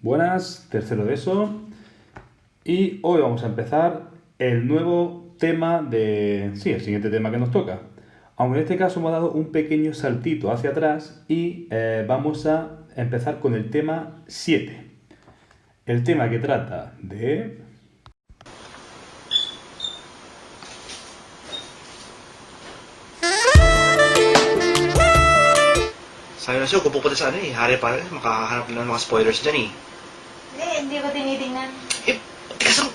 Buenas, tercero de eso. Y hoy vamos a empezar el nuevo tema el siguiente tema que nos toca. Aunque en este caso hemos dado un pequeño saltito hacia atrás y vamos a empezar con el tema 7. El tema que trata de... Sabi na sa'yo, kung pupunta sa Harry Potter, makakahanap ng mga spoilers dyan Hindi ko tinitingnan. Teka sa...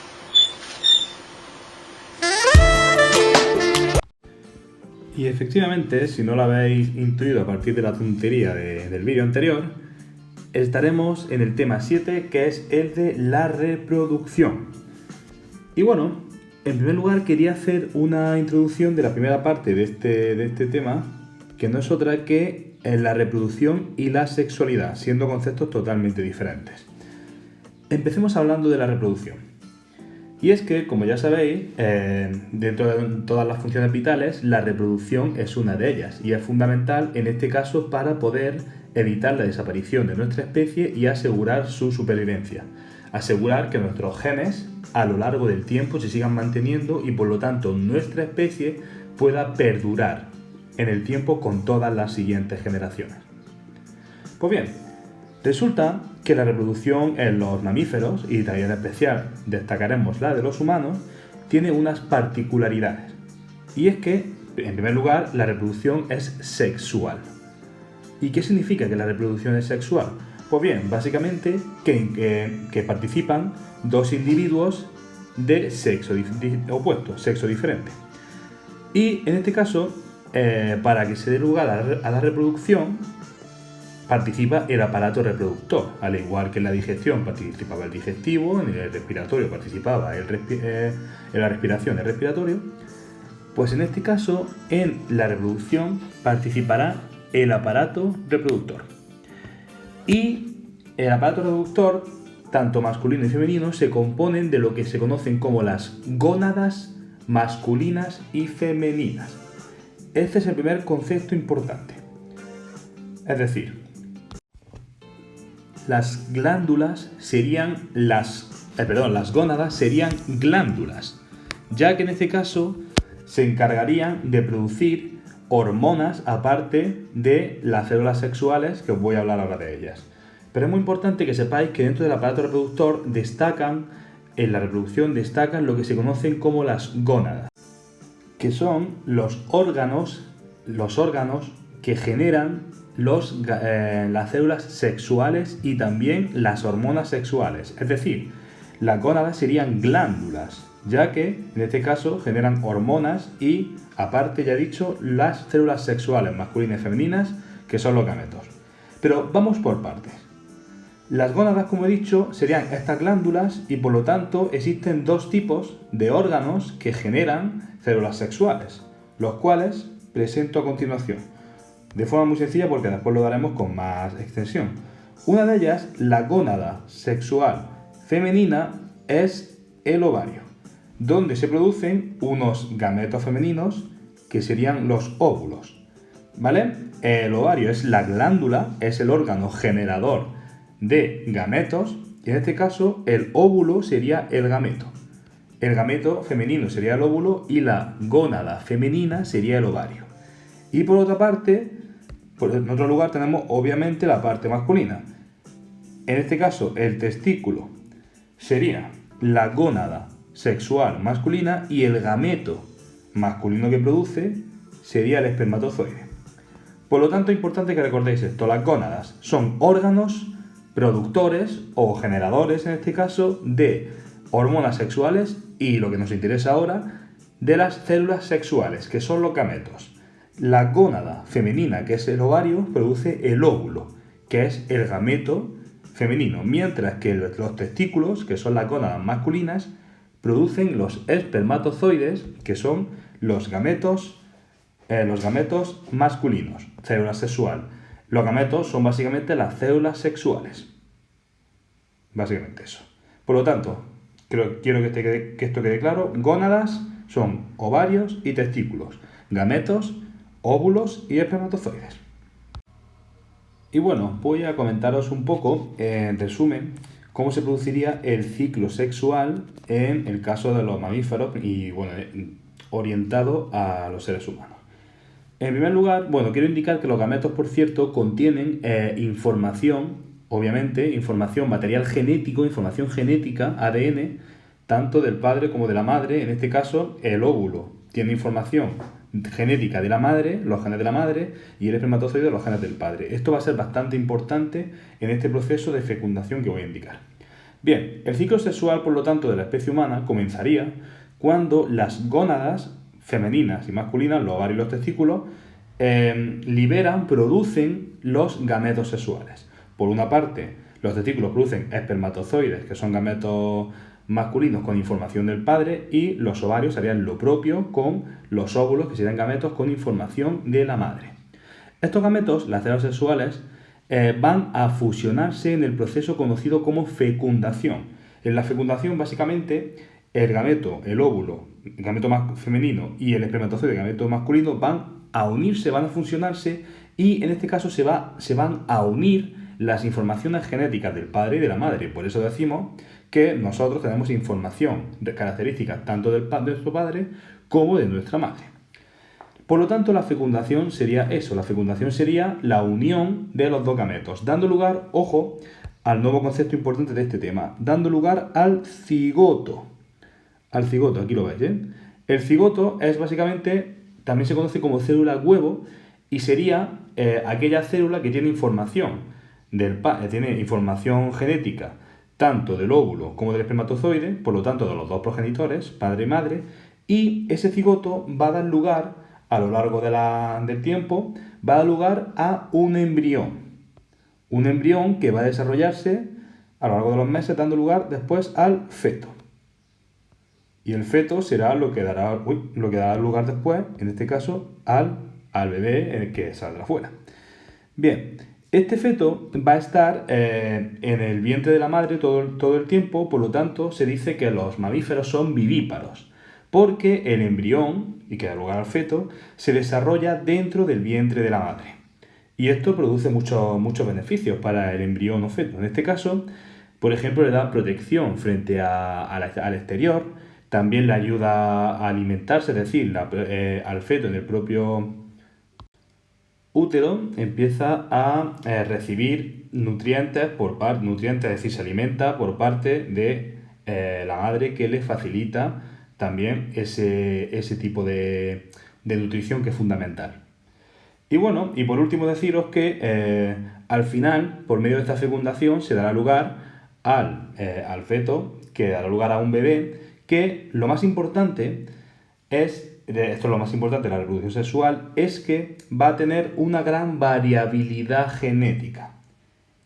Y efectivamente, si no lo habéis intuido a partir de la tontería del vídeo anterior, estaremos en el tema 7, que es el de la reproducción. Y bueno, en primer lugar quería hacer una introducción de la primera parte de este tema, que no es otra que la reproducción y la sexualidad, siendo conceptos totalmente diferentes. Empecemos hablando de la reproducción. Y es que, como ya sabéis, dentro de todas las funciones vitales, la reproducción es una de ellas y es fundamental en este caso para poder evitar la desaparición de nuestra especie y asegurar su supervivencia. Asegurar que nuestros genes a lo largo del tiempo se sigan manteniendo y por lo tanto nuestra especie pueda perdurar en el tiempo con todas las siguientes generaciones. Pues bien, resulta que la reproducción en los mamíferos, y también en especial destacaremos la de los humanos, tiene unas particularidades. Y es que, en primer lugar, la reproducción es sexual. ¿Y qué significa que la reproducción es sexual? Pues bien, básicamente que participan dos individuos de sexo opuesto, sexo diferente. Y en este caso, para que se dé lugar a la reproducción, participa el aparato reproductor, al igual que en la digestión participaba el digestivo, en el respiratorio participaba en la respiración el respiratorio, pues en este caso en la reproducción participará el aparato reproductor. Y el aparato reproductor, tanto masculino y femenino, se componen de lo que se conocen como las gónadas masculinas y femeninas. Este es el primer concepto importante. Es decir, las gónadas serían glándulas, ya que en este caso se encargarían de producir hormonas aparte de las células sexuales, que os voy a hablar ahora de ellas. Pero es muy importante que sepáis que dentro del aparato reproductor en la reproducción destacan lo que se conocen como las gónadas, que son los órganos que generan las células sexuales y también las hormonas sexuales. Es decir, las gónadas serían glándulas, ya que en este caso generan hormonas y, aparte ya he dicho, las células sexuales masculinas y femeninas, que son los gametos. Pero vamos por partes. Las gónadas, como he dicho, serían estas glándulas y por lo tanto existen dos tipos de órganos que generan células sexuales, los cuales presento a continuación, de forma muy sencilla porque después lo daremos con más extensión. Una de ellas, la gónada sexual femenina, es el ovario, donde se producen unos gametos femeninos que serían los óvulos, ¿vale? El ovario es la glándula, es el órgano generador de gametos, y en este caso el óvulo sería el gameto. El gameto femenino sería el óvulo y la gónada femenina sería el ovario. Y por otra parte, en otro lugar tenemos obviamente la parte masculina. En este caso, el testículo sería la gónada sexual masculina y el gameto masculino que produce sería el espermatozoide. Por lo tanto, es importante que recordéis esto. Las gónadas son órganos productores o generadores, en este caso, de hormonas sexuales y, lo que nos interesa ahora, de las células sexuales, que son los gametos. La gónada femenina, que es el ovario, produce el óvulo, que es el gameto femenino, mientras que los testículos, que son las gónadas masculinas, producen los espermatozoides, que son los gametos masculinos, célula sexual. Los gametos son básicamente las células sexuales. Básicamente eso. Por lo tanto, quiero que esto quede claro. Gónadas son ovarios y testículos. Gametos, óvulos y espermatozoides. Y bueno, voy a comentaros un poco, en resumen, cómo se produciría el ciclo sexual en el caso de los mamíferos y, bueno, orientado a los seres humanos. En primer lugar, bueno, quiero indicar que los gametos, por cierto, contienen información, obviamente, información, material genético, información genética, ADN, tanto del padre como de la madre. En este caso, el óvulo tiene información genética de la madre, los genes de la madre, y el espermatozoide, los genes del padre. Esto va a ser bastante importante en este proceso de fecundación que voy a indicar. Bien, el ciclo sexual, por lo tanto, de la especie humana comenzaría cuando las gónadas femeninas y masculinas, los ovarios y los testículos, producen los gametos sexuales. Por una parte, los testículos producen espermatozoides, que son gametos masculinos con información del padre, y los ovarios harían lo propio con los óvulos, que serían gametos con información de la madre. Estos gametos, las células sexuales, van a fusionarse en el proceso conocido como fecundación. En la fecundación, básicamente, el gameto, el óvulo, el gameto femenino y el espermatozoide, el gameto masculino, van a unirse, van a fusionarse, y en este caso se van a unir las informaciones genéticas del padre y de la madre. Por eso decimos que nosotros tenemos información de características tanto de nuestro padre como de nuestra madre. Por lo tanto, la fecundación sería eso, la fecundación sería la unión de los dos gametos, dando lugar, ojo, al nuevo concepto importante de este tema, dando lugar al cigoto. Al cigoto, aquí lo veis, ¿eh? El cigoto es básicamente, también se conoce como célula huevo, y sería aquella célula que tiene información tiene información genética tanto del óvulo como del espermatozoide, por lo tanto de los dos progenitores, padre y madre, y ese cigoto va a dar lugar, a lo largo del tiempo, va a dar lugar a un embrión. Un embrión que va a desarrollarse a lo largo de los meses, dando lugar después al feto. Y el feto será lo que dará lugar después, en este caso, al bebé que saldrá fuera. Bien, este feto va a estar en el vientre de la madre todo el tiempo, por lo tanto se dice que los mamíferos son vivíparos, porque el embrión, y que da lugar al feto, se desarrolla dentro del vientre de la madre. Y esto produce muchos beneficios para el embrión o feto. En este caso, por ejemplo, le da protección frente al exterior, también le ayuda a alimentarse, es decir, al feto en el propio útero empieza a recibir nutrientes, es decir, se alimenta por parte de la madre, que le facilita también ese tipo de nutrición, que es fundamental. Y bueno, y por último deciros que al final, por medio de esta fecundación, se dará lugar al feto, que dará lugar a un bebé, que lo más importante esto es lo más importante de la reproducción sexual, es que va a tener una gran variabilidad genética.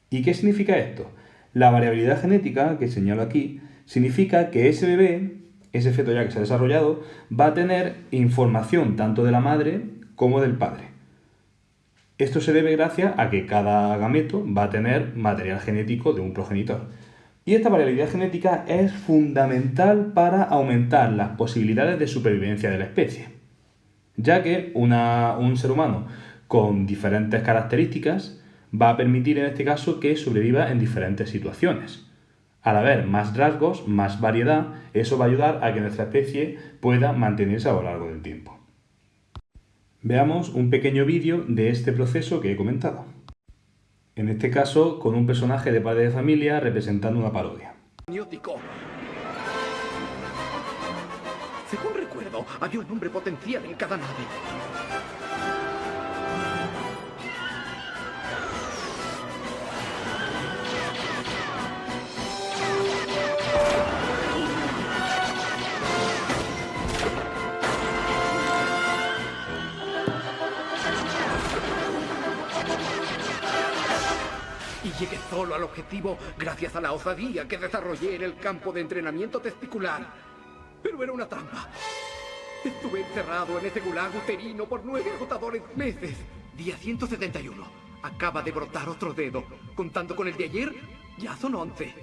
¿Y qué significa esto? La variabilidad genética, que señalo aquí, significa que ese bebé, ese feto ya que se ha desarrollado, va a tener información tanto de la madre como del padre. Esto se debe gracias a que cada gameto va a tener material genético de un progenitor. Y esta variabilidad genética es fundamental para aumentar las posibilidades de supervivencia de la especie, ya que un ser humano con diferentes características va a permitir en este caso que sobreviva en diferentes situaciones. Al haber más rasgos, más variedad, eso va a ayudar a que nuestra especie pueda mantenerse a lo largo del tiempo. Veamos un pequeño vídeo de este proceso que he comentado. En este caso, con un personaje de padre de familia representando una parodia. Amniótico. Según recuerdo, había un hombre potencial en cada nave. Y llegué solo al objetivo gracias a la osadía que desarrollé en el campo de entrenamiento testicular. Pero era una trampa. Estuve encerrado en ese gulag uterino por 9 agotadores meses. Día 171. Acaba de brotar otro dedo. Contando con el de ayer, ya son 11.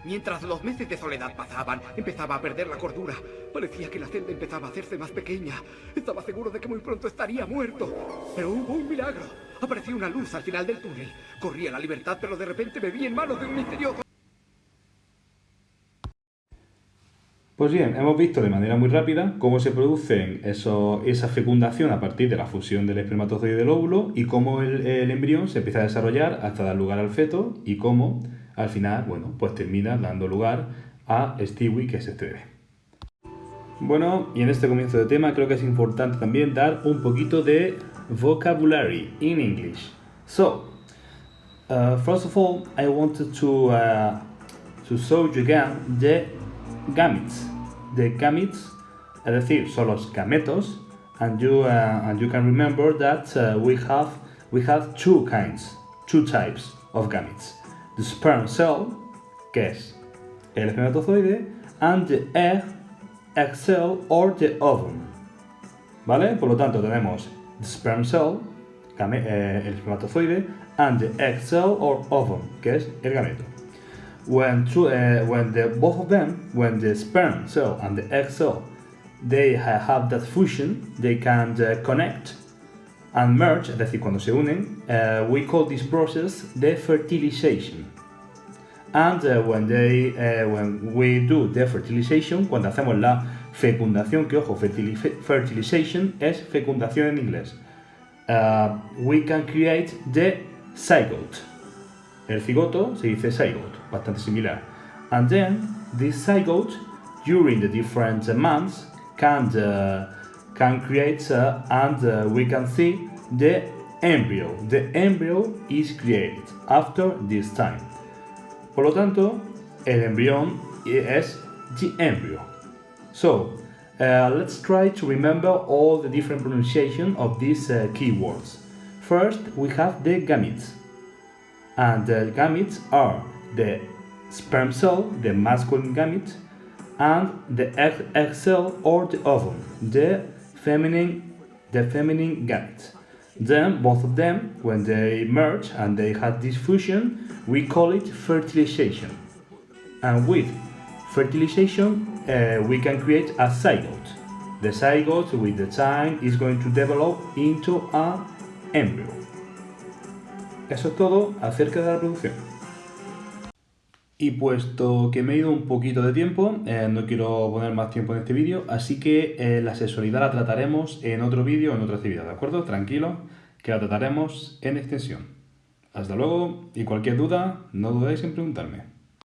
Mientras los meses de soledad pasaban, empezaba a perder la cordura. Parecía que la celda empezaba a hacerse más pequeña. Estaba seguro de que muy pronto estaría muerto. Pero hubo un milagro. Apareció una luz al final del túnel. Corrí a la libertad, pero de repente me vi en manos de un misterioso... Pues bien, hemos visto de manera muy rápida cómo se produce esa fecundación a partir de la fusión del espermatozoide y del óvulo y cómo el embrión se empieza a desarrollar hasta dar lugar al feto y cómo al final, bueno, pues termina dando lugar a Stewie, que es este bebé. Bueno, y en este comienzo de tema creo que es importante también dar un poquito de vocabulary in English. So, first of all, I wanted to show you again the gametes. The gametes, es decir, son los gametos, and you can remember that we have two types of gametes. The sperm cell, que es el espermatozoide, and the egg cell or the ovum. ¿Vale? Por lo tanto tenemos the sperm cell, el espermatozoide, and the egg cell or ovum, que es el gameto. When both of them, when the sperm cell and the egg cell, they have that fusion, they can connect and merge, es decir, cuando se unen, we call this process the fertilization. And when we do the fertilization, cuando hacemos la fecundación, que ojo, fertilization es fecundación en inglés, we can create the zygote. El cigoto se dice zygote, bastante similar. And then this zygote, during the different months, can create and we can see the embryo. The embryo is created after this time. Por lo tanto, el embrión es the embryo. So, let's try to remember all the different pronunciation of these keywords. First, we have the gametes. And the gametes are the sperm cell, the masculine gamete, and the egg cell or the ovum, the feminine gamete. Then both of them, when they merge and they have this fusion, we call it fertilization. And with fertilization, we can create a zygote. The zygote, with the time, is going to develop into an embryo. Eso es todo acerca de la reproducción. Y puesto que me he ido un poquito de tiempo, no quiero poner más tiempo en este vídeo, así que la sexualidad la trataremos en otro vídeo, en otra actividad, ¿de acuerdo? Tranquilo, que la trataremos en extensión. Hasta luego y cualquier duda, no dudéis en preguntarme.